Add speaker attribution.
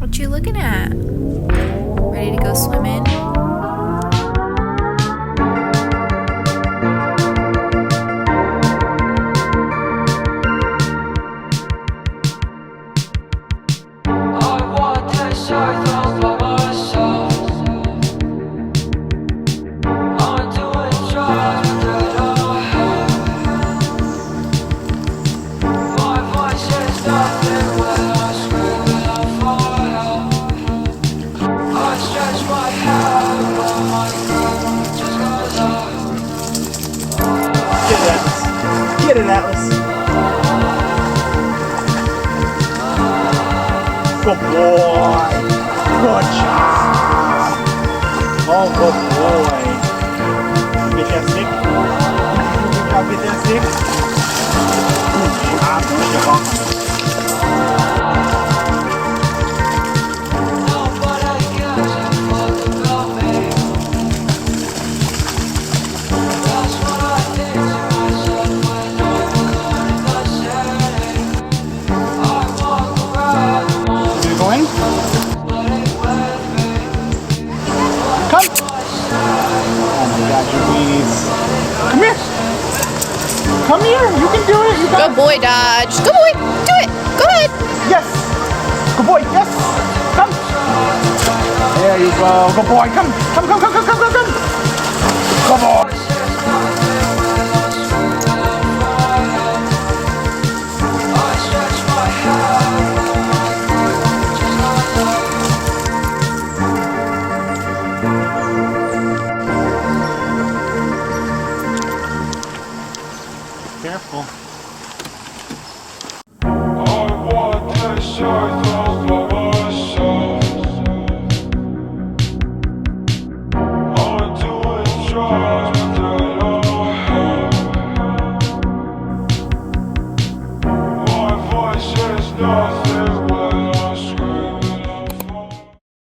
Speaker 1: What you looking at? Ready to go swimming?
Speaker 2: Get it, Atlas. Good boy. Good job. Oh, good boy. Get that stick. I'll get that stick. Good job. Push it off. Come! Oh my God, you weenies. Come here! Come here! You can do it! You got
Speaker 1: Good boy, Dodge. Good boy! Do it! Go ahead!
Speaker 2: Yes! Good boy, yes! Come! There you go. Good boy, come! Come, come, come, come, come, come, come! Come on! Careful.
Speaker 3: I want to show for myself. I'm doing try.